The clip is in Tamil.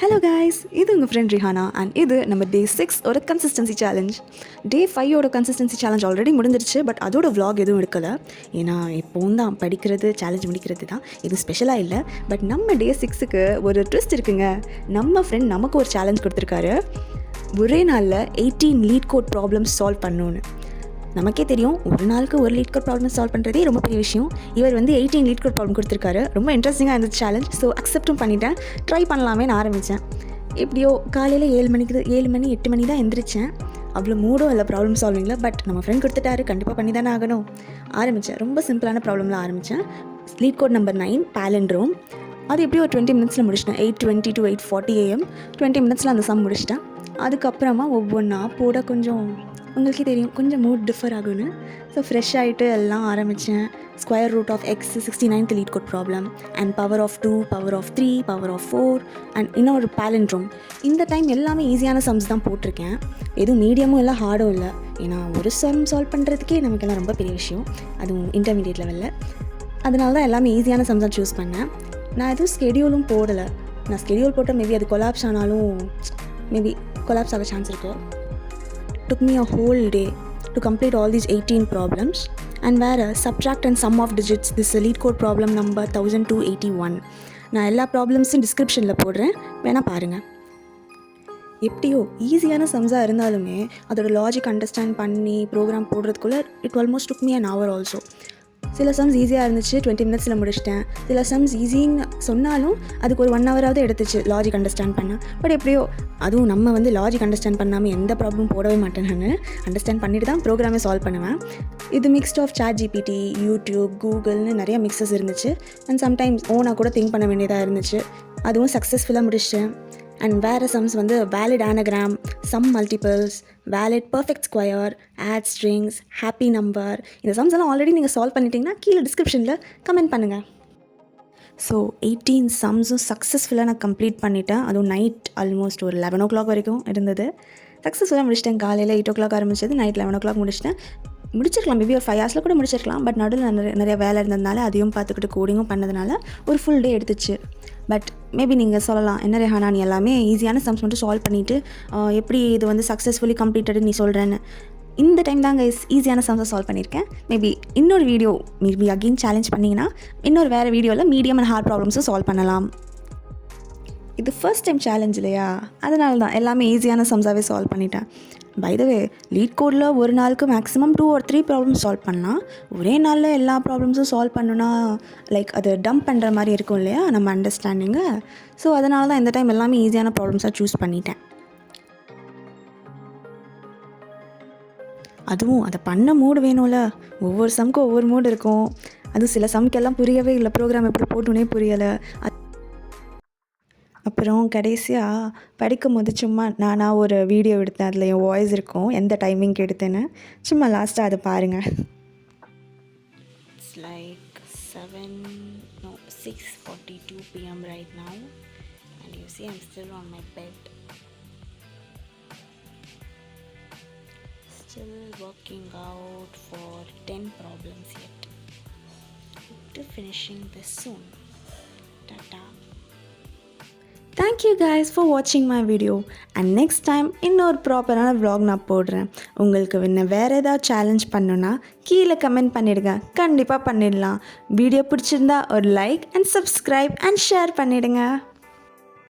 ஹலோ கைஸ், இது உங்கள் ஃப்ரெண்ட் ரிஹானா அண்ட் இது நம்ம டே 6 ஒரு கன்சிஸ்டன்சி சேலஞ்ச். டே 5 கன்சிஸ்டன்சி சேலஞ்ச் ஆல்ரெடி முடிஞ்சிருச்சு. பட் அதோட vlog எதுவும் எடுக்கலை. ஏன்னா எப்போவும் தான் படிக்கிறது சேலஞ்ச் முடிக்கிறது தான், எதுவும் ஸ்பெஷலாக இல்லை. பட் நம்ம டே 6க்கு ஒரு ட்விஸ்ட் இருக்குங்க. நம்ம ஃப்ரெண்ட் நமக்கு ஒரு சேலஞ்ச் கொடுத்துருக்காரு. ஒரே நாளில் 18 லீட் கோட் ப்ராப்ளம்ஸ் சால்வ் பண்ணணுன்னு. நமக்கே தெரியும், ஒரு நாளுக்கு ஒரு லீட் கோட் ப்ராப்ளம் சால்வ் பண்ணுறதே ரொம்ப பெரிய விஷயம். இவர் 18 லீட் கோட் ப்ராப்ளம் கொடுத்துருக்காரு. ரொம்ப இன்ட்ரெஸ்டிங்காக இருந்துச்சு சேலஞ்ச். ஸோ அக்செப்டும் பண்ணிட்டேன். ட்ரை பண்ணலாமேன்னு ஆரம்பித்தேன். எப்படியோ காலையில் 7 மணி 8 மணி தான் எந்திரிச்சேன். அவ்வளோ மூடும் இல்லை ப்ராப்ளம் சால்விங்கில். பட் நம்ம ஃப்ரெண்ட் கொடுத்துட்டாரு, கண்டிப்பாக பண்ணி தானே ஆகணும். ஆரம்பித்தேன். ரொம்ப சிம்பிளான ப்ராப்ளமில் ஆரம்பித்தேன். LeetCode number 9 palindrome. அது எப்படியும் ஒரு 20 மினிட்ஸில் முடிச்சிட்டேன். 8:20 to 8:40 AM 20 மினிட்ஸில் அந்த சம் முடிச்சிட்டேன். அதுக்கப்புறமா ஒவ்வொன்றா போட கொஞ்சம் உங்களுக்கே தெரியும், கொஞ்சம் மூட் டிஃபர் ஆகுன்னு. ஸோ ஃப்ரெஷ் ஆகிட்டு எல்லாம் ஆரம்பித்தேன். Square root of x 69th LeetCode problem and power of 2, power of 3, power of 4 and இன்னொரு பாலண்ட்ரோம். இந்த டைம் எல்லாமே ஈஸியான சம்ஸ் தான் போட்டிருக்கேன். எதுவும் மீடியமும் இல்லை, ஹார்டும் இல்லை. ஏன்னா ஒரு சம் சால்வ் பண்ணுறதுக்கே நமக்கெல்லாம் ரொம்ப பெரிய விஷயம், அதுவும் இன்டர்மீடியட் லெவலில். அதனால தான் எல்லாமே ஈஸியான சம்ஸ் தான் சூஸ் பண்ணேன். நான் எதுவும் ஸ்கெடியூலும் போடலை. நான் ஸ்கெடியூல் போட்டால் மேபி அது கொலாப்ஸ் ஆனாலும் மேபி கொலாப்ஸ் ஆக சான்ஸ் இருக்குது. Took me a whole day to complete all these 18 problems, and where subtract and sum of digits, this lead code problem number 1281. நான் எல்லா ப்ராப்ளம்ஸும் டிஸ்கிரிப்ஷனில் போடுறேன், வேணால் பாருங்கள். எப்படியோ ஈஸியான சம்ஸாக இருந்தாலுமே அதோட லாஜிக் அண்டர்ஸ்டாண்ட் பண்ணி ப்ரோக்ராம் போடுறதுக்குள்ளே it almost took me an hour also. சில சம்ஸ் ஈஸியாக இருந்துச்சு, 20 மினிட்ஸில் முடிச்சிட்டேன். சில சம்ஸ் ஈஸின்னு சொன்னாலும் அதுக்கு ஒரு 1 ஹவராவது எடுத்துச்சு லாஜிக் அண்டர்ஸ்டாண்ட் பண்ண. பட் எப்படியோ, அதுவும் நம்ம லாஜிக் அண்டர்ஸ்டாண்ட் பண்ணாமல் எந்த ப்ராப்ளமும் போடவே மாட்டேன். நான் அண்டர்ஸ்டாண்ட் பண்ணிட்டு தான் ப்ரோக்ராமே சால்வ் பண்ணுவேன். இது மிக்ஸ்ட் ஆஃப் ChatGPT, யூடியூப், கூகுள்னு நிறைய மிக்சஸ் இருந்துச்சு. அண்ட் சம்டைம்ஸ் ஓனாக கூட திங்க் பண்ண வேண்டியதாக இருந்துச்சு. அதுவும் சக்ஸஸ்ஃபுல்லாக முடிச்சிட்டேன். அண்ட் வேறு sums valid anagram, sum multiples, valid perfect square, add strings, happy number. இந்த சம்ஸ் எல்லாம் ஆல்ரெடி நீங்கள் சால்வ் பண்ணிட்டீங்கன்னா கீழே டிஸ்கிரிப்ஷனில் கமெண்ட் பண்ணுங்கள். ஸோ 18 சம்ஸும் சக்ஸஸ்ஃபுல்லாக நான் கம்ப்ளீட் பண்ணிட்டேன். அதுவும் நைட் ஆல்மோஸ்ட் ஒரு 11 o'clock வரைக்கும் இருந்தது. சக்ஸஸ்ஃபுல்லாக முடிச்சிட்டேன். காலையில் 8 o'clock ஆரம்பிச்சது, நைட் 11 o'clock முடிச்சிட்டேன். முடிச்சிருக்கலாம், மேபி ஒரு 5 hours கூட முடிச்சிருக்கலாம். பட் நடுவில் நிறைய வேலை இருந்ததுனால அதையும் பார்த்துக்கிட்டு கோடிங்கும் பண்ணதுனால ஒரு ஃபுல் டே எடுத்துச்சு. பட் மேபி நீங்கள் சொல்லலாம், என்ன ரெஹானா நீ எல்லாமே ஈஸியான சம்ஸ் மட்டும் சால்வ் பண்ணிவிட்டு எப்படி இது சக்ஸஸ்ஃபுல்லி கம்ப்ளீட்டடு நீ சொல்கிறேன்னு. இந்த டைம் தாங்க ஈஸியான சம்ஸை சால்வ் பண்ணியிருக்கேன். மேபி இன்னொரு வீடியோ மேபி அகெயின் சேலஞ்ச் பண்ணிங்கன்னா இன்னொரு வேறு வீடியோவில் மீடியம் அண்ட் ஹார்ட் ப்ராப்ளம்ஸும் சால்வ் பண்ணலாம். இது ஃபர்ஸ்ட் டைம் சேலஞ்ச் இல்லையா, அதனால தான் எல்லாமே ஈஸியான சம்ஸாகவே சால்வ் பண்ணிட்டேன். பை த வே, லீட் கோடில் ஒரு நாளுக்கு மேக்ஸிமம் 2 or 3 ப்ராப்ளம்ஸ் சால்வ் பண்ணலாம். ஒரே நாளில் எல்லா ப்ராப்ளம்ஸும் சால்வ் பண்ணுன்னா லைக் அது டம்ப் பண்ணுற மாதிரி இருக்கும் இல்லையா நம்ம அண்டர்ஸ்டாண்டிங்கு. ஸோ அதனால தான் இந்த டைம் எல்லாமே ஈஸியான ப்ராப்ளம்ஸாக சூஸ் பண்ணிட்டேன். அதுவும் அதை பண்ண மூடு வேணும்ல. ஒவ்வொரு சம்க்கும் ஒவ்வொரு மூடு இருக்கும். அதுவும் சில சம்க்கெல்லாம் புரியவே இல்லை, ப்ரோக்ராம் எப்படி போட்டுனே புரியலை. அப்புறம் கடைசியாக படிக்கும் போது சும்மா நானாக ஒரு வீடியோ எடுத்தேன். அதில் என் வாய்ஸ் இருக்கும், எந்த டைமிங்க்கு எடுத்தேன்னு. சும்மா லாஸ்ட்டாக அதை பாருங்கள். It's like 6:42 PM right now and you see I'm still on my bed, still working out for 10 problems yet. To finishing this soon. Tata. Thank you guys for watching my video, and next time இன்னொரு ப்ராப்பரான vlog நான் போடுறேன். உங்களுக்கு வேறு ஏதாவது சேலஞ்ச் பண்ணணுன்னா கீழே கமெண்ட் பண்ணிவிடுங்க, கண்டிப்பாக பண்ணிடலாம். வீடியோ பிடிச்சிருந்தா ஒரு like and subscribe and share பண்ணிவிடுங்க.